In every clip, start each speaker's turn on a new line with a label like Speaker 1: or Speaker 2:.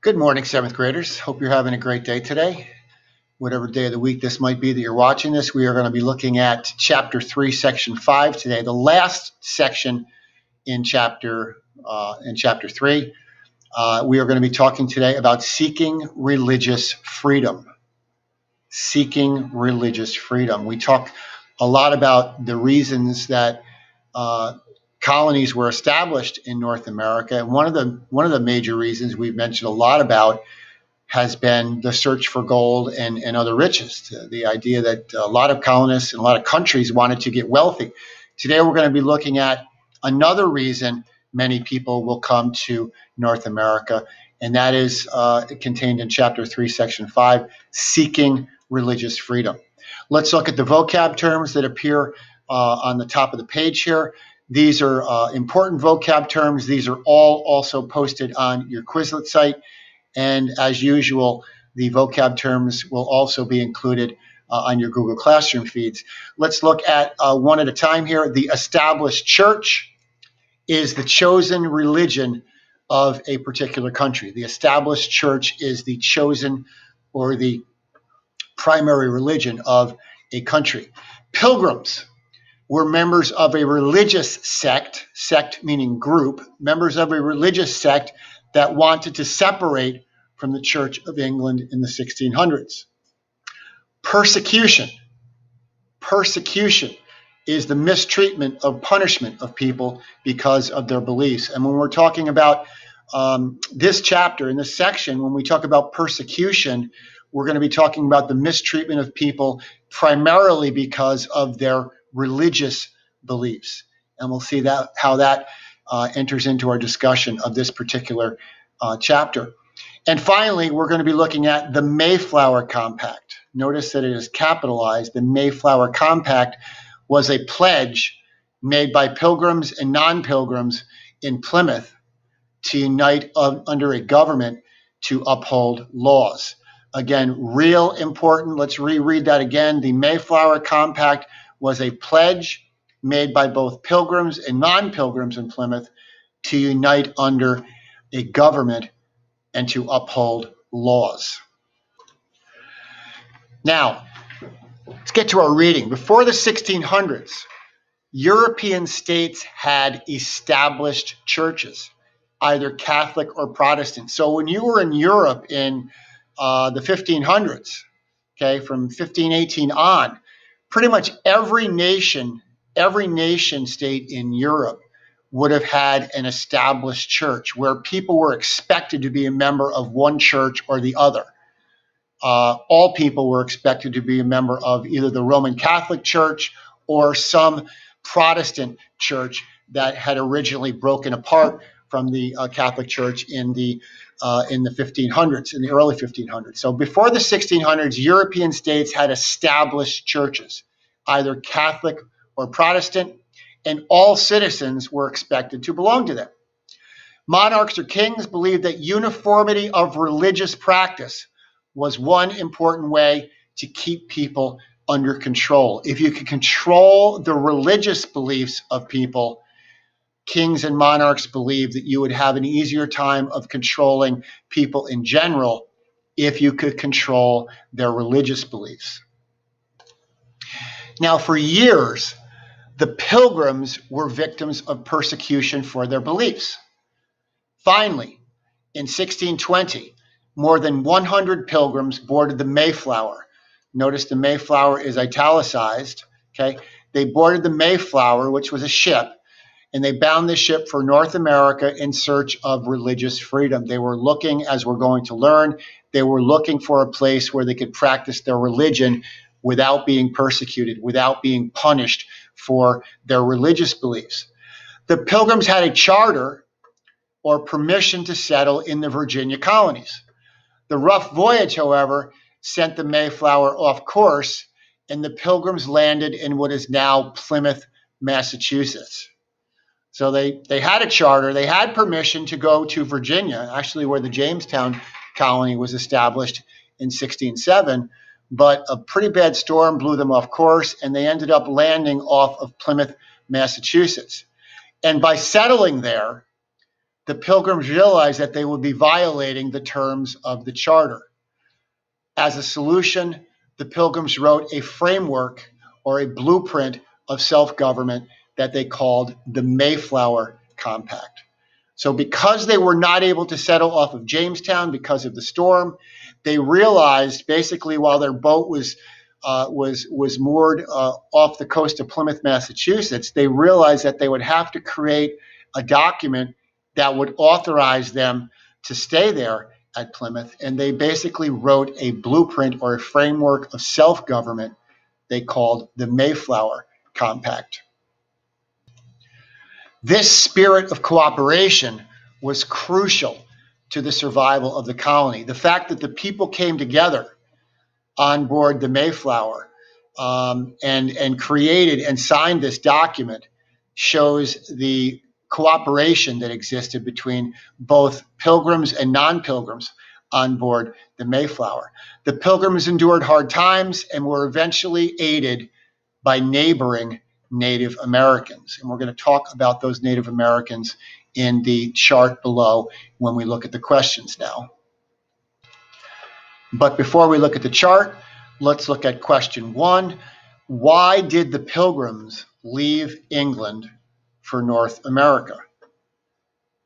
Speaker 1: Good morning, seventh graders. Hope you're having a great day today. Whatever day of the week this might be that you're watching this, we are going to be looking at Chapter 3, Section 5 today, the last section in Chapter 3. We are going to be talking today about seeking religious freedom. Seeking religious freedom. We talk a lot about the reasons that colonies were established in North America. And one of the major reasons we've mentioned a lot about has been the search for gold and other riches. The idea that a lot of colonists and a lot of countries wanted to get wealthy. Today we're going to be looking at another reason many people will come to North America, and that is contained in Chapter 3, Section 5, seeking religious freedom. Let's look at the vocab terms that appear on the top of the page here. These are important vocab terms. These are all also posted on your Quizlet site. And as usual, the vocab terms will also be included on your Google Classroom feeds. Let's look at one at a time here. The established church is the chosen religion of a particular country. The established church is the chosen or the primary religion of a country. Pilgrims were members of a religious sect meaning group, members of a religious sect that wanted to separate from the Church of England in the 1600s. Persecution is the mistreatment of punishment of people because of their beliefs. And when we're talking about this chapter, in this section, when we talk about persecution, we're going to be talking about the mistreatment of people primarily because of their religious beliefs. And we'll see that how that enters into our discussion of this particular chapter. And finally, we're going to be looking at the Mayflower Compact. Notice that it is capitalized. The Mayflower Compact was a pledge made by pilgrims and non-pilgrims in Plymouth to unite under a government to uphold laws. Again, real important. Let's reread that again. The Mayflower Compact was a pledge made by both pilgrims and non-pilgrims in Plymouth to unite under a government and to uphold laws. Now, let's get to our reading. Before the 1600s, European states had established churches, either Catholic or Protestant. So when you were in Europe in the 1500s, okay, from 1518 on, pretty much every nation state in Europe would have had an established church where people were expected to be a member of one church or the other. All people were expected to be a member of either the Roman Catholic Church or some Protestant church that had originally broken apart from the Catholic Church in the 1500s, in the early 1500s. So before the 1600s, European states had established churches, either Catholic or Protestant, and all citizens were expected to belong to them. Monarchs or kings believed that uniformity of religious practice was one important way to keep people under control. If you could control the religious beliefs of people, kings and monarchs believed that you would have an easier time of controlling people in general if you could control their religious beliefs. Now, for years, the Pilgrims were victims of persecution for their beliefs. Finally, in 1620, more than 100 pilgrims boarded the Mayflower. Notice the Mayflower is italicized. Okay, they boarded the Mayflower, which was a ship, and they bound the ship for North America in search of religious freedom. They were looking, as we're going to learn, they were looking for a place where they could practice their religion without being persecuted, without being punished for their religious beliefs. The Pilgrims had a charter or permission to settle in the Virginia colonies. The rough voyage, however, sent the Mayflower off course, and the Pilgrims landed in what is now Plymouth, Massachusetts. So they had a charter, they had permission to go to Virginia, actually where the Jamestown colony was established in 1607, but a pretty bad storm blew them off course, and they ended up landing off of Plymouth, Massachusetts. And by settling there, the Pilgrims realized that they would be violating the terms of the charter. As a solution, the Pilgrims wrote a framework or a blueprint of self-government that they called the Mayflower Compact. So because they were not able to settle off of Jamestown because of the storm, they realized basically while their boat was moored off the coast of Plymouth, Massachusetts, they realized that they would have to create a document that would authorize them to stay there at Plymouth. And they basically wrote a blueprint or a framework of self-government they called the Mayflower Compact. This spirit of cooperation was crucial to the survival of the colony. The fact that the people came together on board the Mayflower and created and signed this document shows the cooperation that existed between both pilgrims and non-pilgrims on board the Mayflower. The Pilgrims endured hard times and were eventually aided by neighboring Native Americans. And we're going to talk about those Native Americans in the chart below when we look at the questions now. But before we look at the chart, let's look at question 1. Why did the Pilgrims leave England for North America?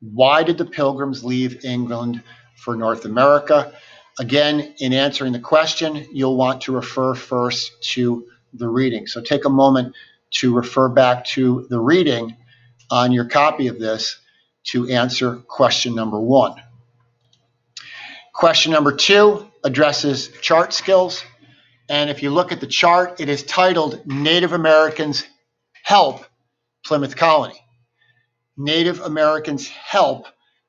Speaker 1: Why did the Pilgrims leave England for North America? Again, in answering the question, you'll want to refer first to the reading. So take a moment to refer back to the reading on your copy of this to answer question number 1. Question number 2 addresses chart skills. And if you look at the chart, it is titled Native Americans Help Plymouth Colony. Native Americans Help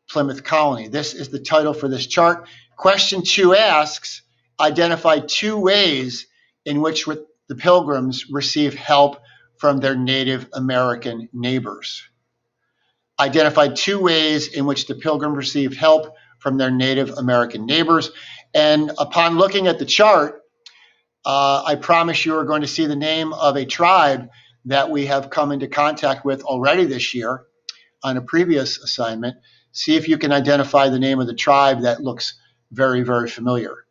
Speaker 1: Plymouth Colony. This is the title for this chart. Question 2 asks, identify 2 ways in which the Pilgrims receive help from their Native American neighbors. Identify 2 ways in which the Pilgrims received help from their Native American neighbors. And upon looking at the chart, I promise you are going to see the name of a tribe that we have come into contact with already this year on a previous assignment. See if you can identify the name of the tribe that looks very, very familiar.